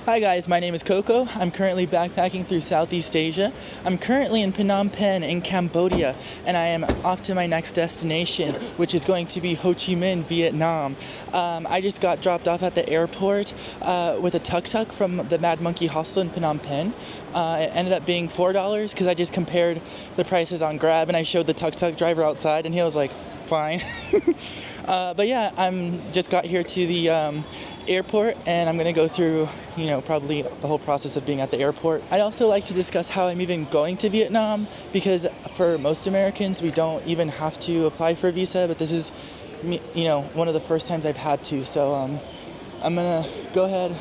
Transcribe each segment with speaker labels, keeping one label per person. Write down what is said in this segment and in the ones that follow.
Speaker 1: Hi guys, my name is Coco. I'm currently backpacking through Southeast Asia. I'm currently in Phnom Penh in Cambodia, and I am off to my next destination, which is going to be Ho Chi Minh, Vietnam. I just got dropped off at the airport with a tuk-tuk from the Mad Monkey Hostel in Phnom Penh. It ended up being $4 because I just compared the prices on Grab, and I showed the tuk-tuk driver outside, and he was like, fine. But yeah, I'm just got here to the airport, and I'm gonna go through, probably the whole process of being at the airport. I'd also like to discuss how I'm even going to Vietnam, because for most Americans, we don't even have to apply for a visa, but this is, one of the first times I've had to, so I'm gonna go ahead.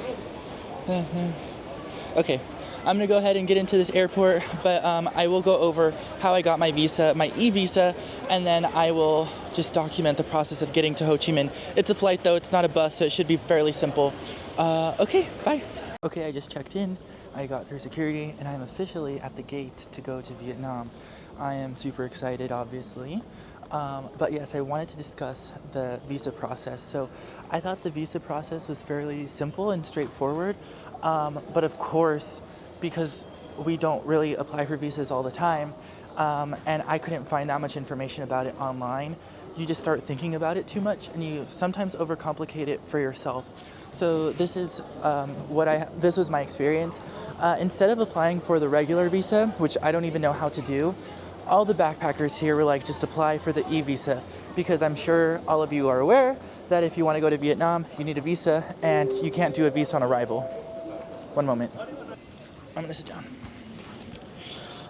Speaker 1: Okay. I'm going to go ahead and get into this airport, but I will go over how I got my visa, my e-visa, and then I will just document the process of getting to Ho Chi Minh. It's a flight though, it's not a bus, so it should be fairly simple. Okay, bye. Okay, I just checked in, I got through security, and I'm officially at the gate to go to Vietnam. I am super excited, obviously. But yes, I wanted to discuss the visa process. So I thought the visa process was fairly simple and straightforward, but of course, because we don't really apply for visas all the time, and I couldn't find that much information about it online, you just start thinking about it too much, and you sometimes overcomplicate it for yourself. So this is this was my experience. Instead of applying for the regular visa, which I don't even know how to do, all the backpackers here were like, just apply for the e-visa, because I'm sure all of you are aware that if you want to go to Vietnam, you need a visa, and you can't do a visa on arrival. One moment. I'm gonna sit down.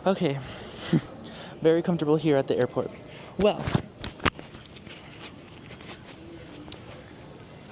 Speaker 1: Okay, very comfortable here at the airport. Well,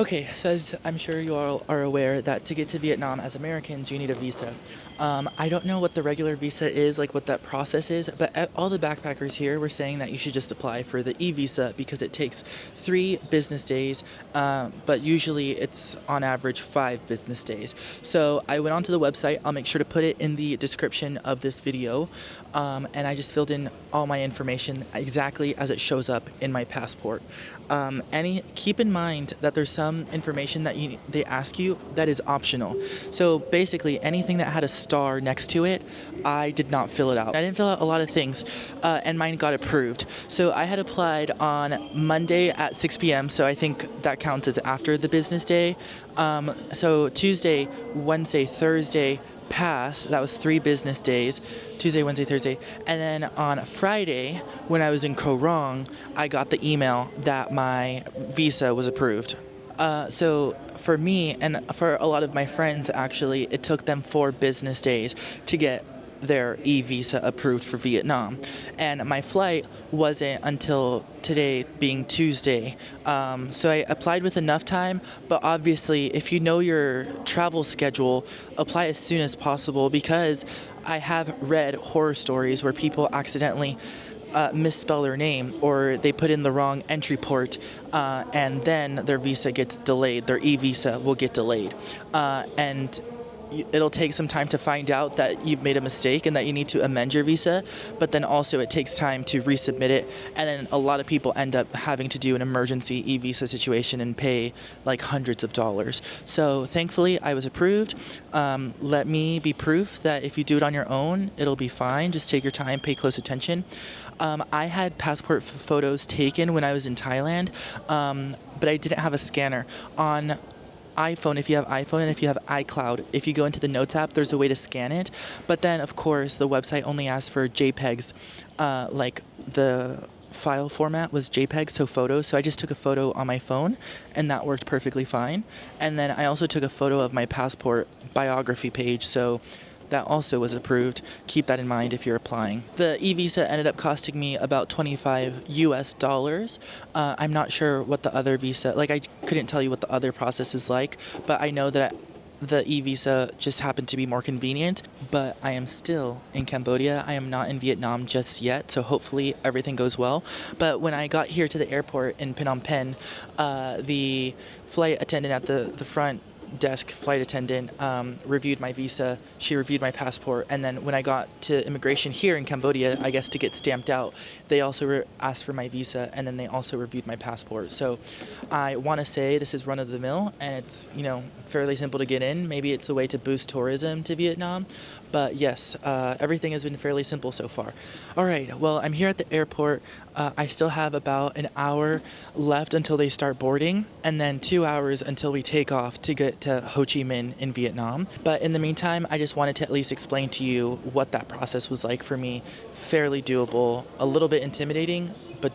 Speaker 1: okay, so as I'm sure you all are aware that to get to Vietnam as Americans, you need a visa. I don't know what the regular visa is, like what that process is, but all the backpackers here were saying that you should just apply for the e-visa because it takes 3 business days, but usually it's on average 5 business days. So I went onto the website. I'll make sure to put it in the description of this video, and I just filled in all my information exactly as it shows up in my passport. Keep in mind that there's some information that they ask you that is optional. So basically anything that had a star next to it, I did not fill it out. I didn't fill out a lot of things, and mine got approved. So I had applied on Monday at 6 p.m., so I think that counts as after the business day. So Tuesday, Wednesday, Thursday passed. That was 3 business days. Tuesday, Wednesday, Thursday. And then on Friday, when I was in Koh Rong, I got the email that my visa was approved. So for me and for a lot of my friends, actually, it took them 4 business days to get their e-visa approved for Vietnam. And my flight wasn't until today, being Tuesday. So I applied with enough time, but obviously if you know your travel schedule, apply as soon as possible, because I have read horror stories where people accidentally misspell their name, or they put in the wrong entry port, and then their visa gets delayed. Their e-visa will get delayed. And it'll take some time to find out that you've made a mistake and that you need to amend your visa, but then also it takes time to resubmit it, and then a lot of people end up having to do an emergency e-visa situation and pay like hundreds of dollars. So thankfully I was approved. Let me be proof that if you do it on your own, it'll be fine. Just take your time, pay close attention. I had passport photos taken when I was in Thailand, but I didn't have a scanner. On iPhone, if you have iPhone, and if you have iCloud, if you go into the Notes app, there's a way to scan it. But then, of course, the website only asks for JPEGs, like the file format was JPEG, so photos. So I just took a photo on my phone, and that worked perfectly fine. And then I also took a photo of my passport biography page, so that also was approved. Keep that in mind if you're applying. The e-visa ended up costing me about $25 US. I'm not sure what the other visa, like I couldn't tell you what the other process is like, but I know that the e-visa just happened to be more convenient. But I am still in Cambodia. I am not in Vietnam just yet, so hopefully everything goes well. But when I got here to the airport in Phnom Penh, the flight attendant at the front desk flight attendant reviewed my visa. She reviewed my passport, and then when I got to immigration here in Cambodia, I guess to get stamped out, they also asked for my visa, and then they also reviewed my passport. So I want to say this is run of the mill, and it's, you know, fairly simple to get in. Maybe it's a way to boost tourism to Vietnam, but yes, everything has been fairly simple so far. All right, well, I'm here at the airport. I still have about an hour left until they start boarding, and then 2 hours until we take off to get to Ho Chi Minh in Vietnam. But in the meantime, I just wanted to at least explain to you what that process was like for me. Fairly doable, a little bit intimidating, but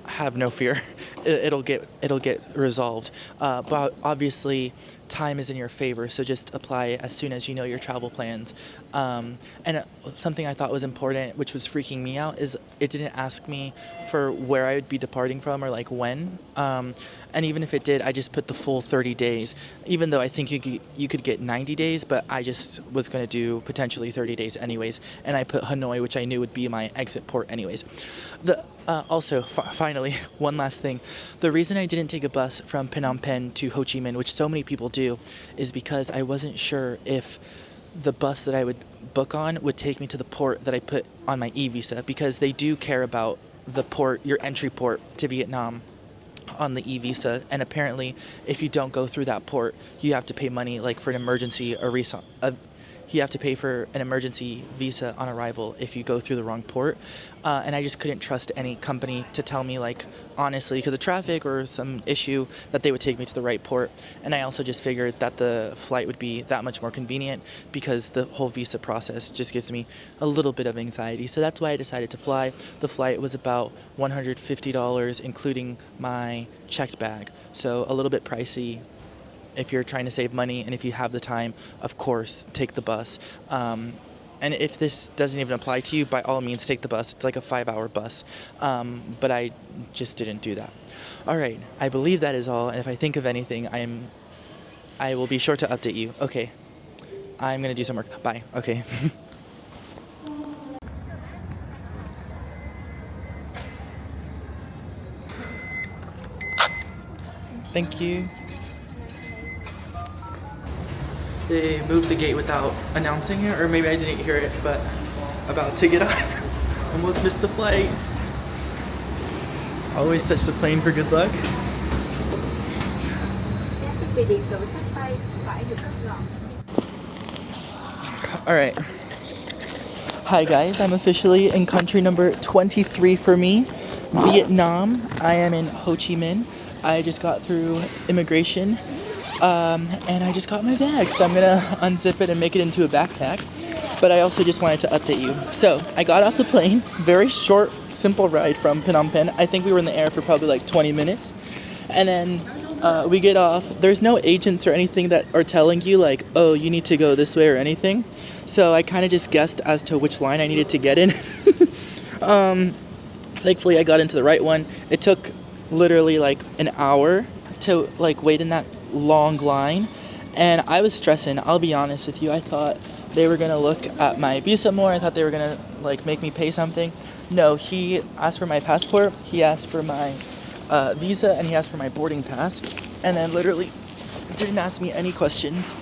Speaker 1: have no fear. It'll get resolved. But obviously, time is in your favor, so just apply as soon as you know your travel plans. And something I thought was important, which was freaking me out, is it didn't ask me for where I would be departing from or like when. And even if it did, I just put the full 30 days, even though I think you could get 90 days, but I just was going to do potentially 30 days anyways. And I put Hanoi, which I knew would be my exit port anyways. Finally, one last thing. The reason I didn't take a bus from Phnom Penh to Ho Chi Minh, which so many people do, is because I wasn't sure if the bus that I would book on would take me to the port that I put on my e-visa, because they do care about the port, your entry port to Vietnam on the e-visa, and apparently if you don't go through that port, you have to pay money like for an emergency you have to pay for an emergency visa on arrival if you go through the wrong port. And I just couldn't trust any company to tell me, like, honestly, because of traffic or some issue, that they would take me to the right port. And I also just figured that the flight would be that much more convenient, because the whole visa process just gives me a little bit of anxiety. So that's why I decided to fly. The flight was about $150, including my checked bag. So a little bit pricey. If you're trying to save money and if you have the time, of course, take the bus. And if this doesn't even apply to you, by all means, take the bus. It's like a 5-hour bus. But I just didn't do that. All right, I believe that is all. And if I think of anything, I will be sure to update you. Okay, I'm going to do some work. Bye. Okay. Thank you. They moved the gate without announcing it, or maybe I didn't hear it, but about to get on. Almost missed the flight. Always touch the plane for good luck. Alright. Hi guys, I'm officially in country number 23 for me, Vietnam. I am in Ho Chi Minh. I just got through immigration. And I just got my bag, so I'm gonna unzip it and make it into a backpack. But I also just wanted to update you. So I got off the plane, very short, simple ride from Phnom Penh. I think we were in the air for probably like 20 minutes. And then we get off. There's no agents or anything that are telling you like, oh, you need to go this way or anything. So I kind of just guessed as to which line I needed to get in. Thankfully I got into the right one. It took literally like an hour to like wait in that long line, and I was stressing. I'll be honest with you, I thought they were gonna look at my visa more. I thought they were gonna like make me pay something. No, he asked for my passport, he asked for my visa, and he asked for my boarding pass, and then literally didn't ask me any questions.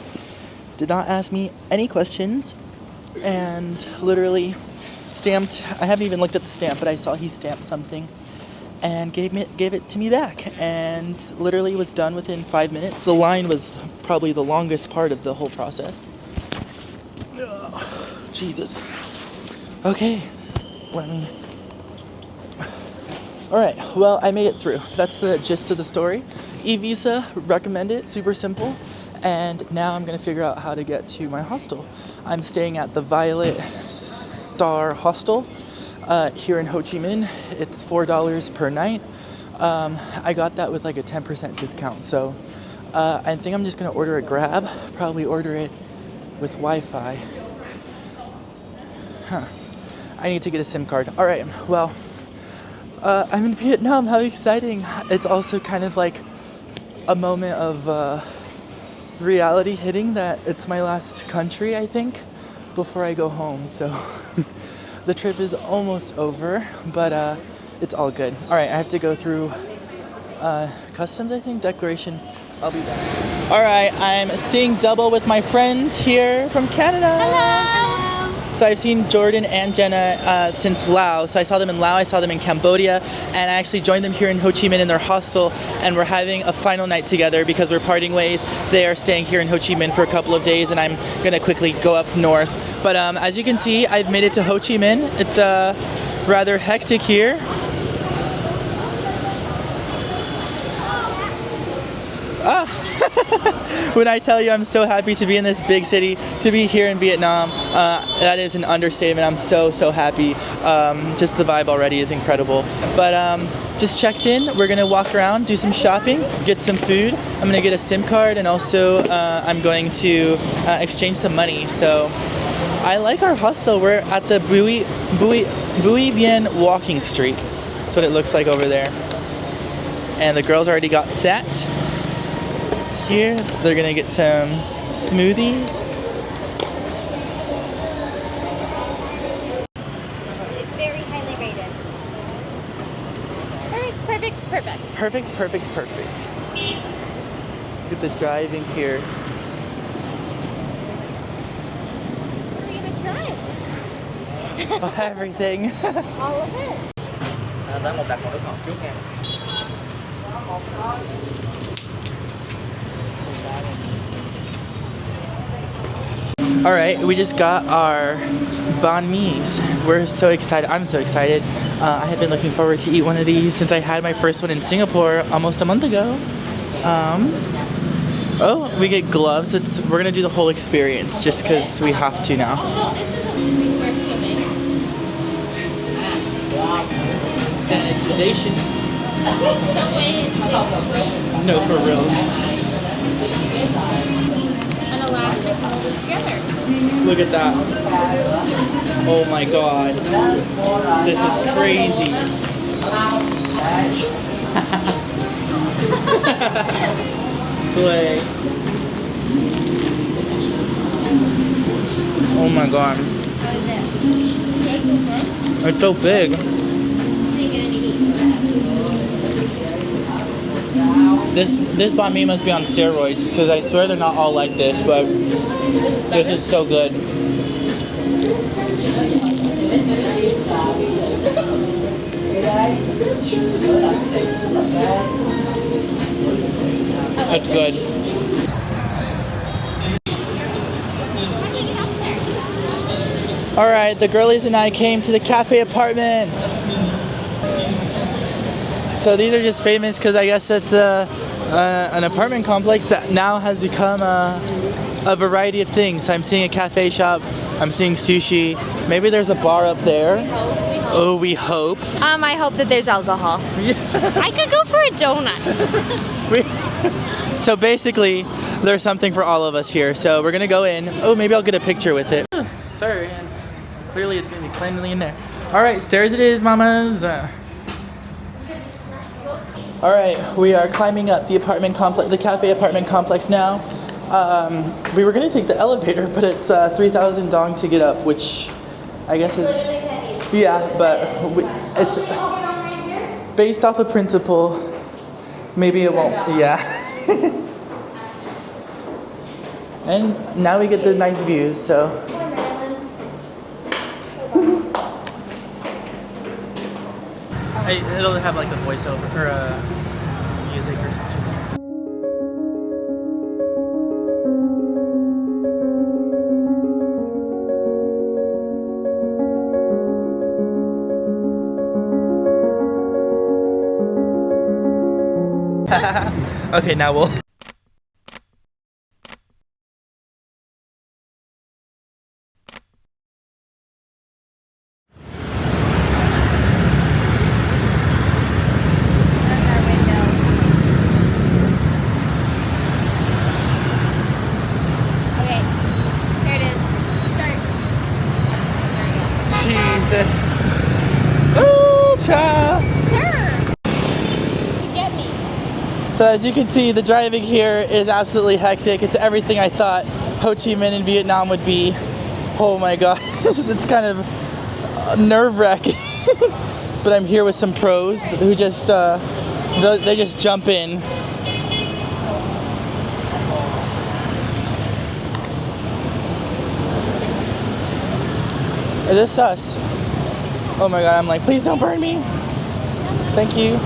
Speaker 1: Did not ask me any questions, and literally stamped. I haven't even looked at the stamp, but I saw he stamped something and gave it to me back, and literally was done within 5 minutes. The line was probably the longest part of the whole process. Ugh, Jesus. Okay, Alright, well, I made it through. That's the gist of the story. E-visa, recommend it, super simple. And now I'm gonna figure out how to get to my hostel. I'm staying at the Violet Star Hostel. Here in Ho Chi Minh, it's $4 per night. I got that with like a 10% discount, so I think I'm just gonna order a Grab, probably order it with Wi-Fi. I need to get a SIM card. All right, well, I'm in Vietnam. How exciting! It's also kind of like a moment of reality hitting that it's my last country, I think, before I go home. So. The trip is almost over, but it's all good. All right, I have to go through customs, I think, declaration. I'll be back. All right, I'm seeing double with my friends here from Canada.
Speaker 2: Hello!
Speaker 1: So I've seen Jordyn and Jenna since Laos. So I saw them in Laos, I saw them in Cambodia, and I actually joined them here in Ho Chi Minh in their hostel, and we're having a final night together because we're parting ways. They are staying here in Ho Chi Minh for a couple of days, and I'm gonna quickly go up north. But as you can see, I've made it to Ho Chi Minh. It's rather hectic here. When I tell you I'm so happy to be in this big city, to be here in Vietnam, that is an understatement. I'm so happy. Just the vibe already is incredible. But just checked in. We're gonna walk around, do some shopping, get some food. I'm gonna get a SIM card, and also I'm going to exchange some money. So I like our hostel. We're at the Bui Vien Walking Street. That's what it looks like over there. And the girls already got set. Here, they're gonna get some smoothies.
Speaker 2: It's very highly rated. Perfect.
Speaker 1: Perfect. Look at the driving here.
Speaker 2: What are we gonna try?
Speaker 1: Everything.
Speaker 2: All of it.
Speaker 1: All right, we just got our banh mi's. We're so excited. I'm so excited. I have been looking forward to eat one of these since I had my first one in Singapore almost a month ago. Oh, we get gloves. We're gonna do the whole experience just because we have to now.
Speaker 2: Oh, this is we're assuming.
Speaker 1: Sanitization.
Speaker 2: Some way it's
Speaker 1: No, for real.
Speaker 2: an elastic to hold it together.
Speaker 1: Look at that. Oh my god. This is crazy. Slay. Oh my god. It's so big. This banh mi must be on steroids because I swear they're not all like this, but this is so good. That's good. All right, the girlies and I came to the cafe apartment. So these are just famous because I guess it's an apartment complex that now has become a variety of things. I'm seeing a cafe shop, I'm seeing sushi, maybe there's a bar up there. Oh, we hope.
Speaker 2: I hope that there's alcohol.
Speaker 1: Yeah.
Speaker 2: I could go for a donut.
Speaker 1: So basically, there's something for all of us here. So we're gonna go in. Oh, maybe I'll get a picture with it. Sorry, and clearly it's gonna be cleanly in there. All right, stairs it is, mamas. All right, we are climbing up the apartment complex, the cafe apartment complex now. We were gonna take the elevator, but it's 3,000 dong to get up, which I guess is, yeah, but it's based off a principle. Maybe it won't, yeah. And now we get the nice views, so. It'll have like a voiceover or a music or something. Okay, now we'll. Oh, child.
Speaker 2: Sir, you get me.
Speaker 1: So as you can see, the driving here is absolutely hectic. It's everything I thought Ho Chi Minh in Vietnam would be. Oh my gosh, it's kind of nerve-wracking. But I'm here with some pros who just, they just jump in. It is sus. Oh my god, I'm like, please don't burn me. Thank you.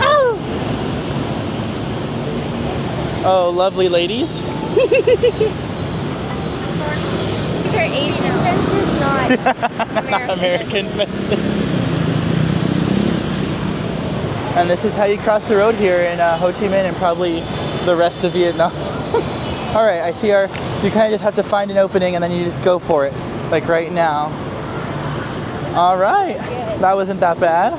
Speaker 1: Oh, oh lovely ladies.
Speaker 2: These are Asian fences, not
Speaker 1: American fences. And this is how you cross the road here in Ho Chi Minh and probably the rest of Vietnam. All right, I see you kind of just have to find an opening and then you just go for it, like right now. All right, that wasn't that bad.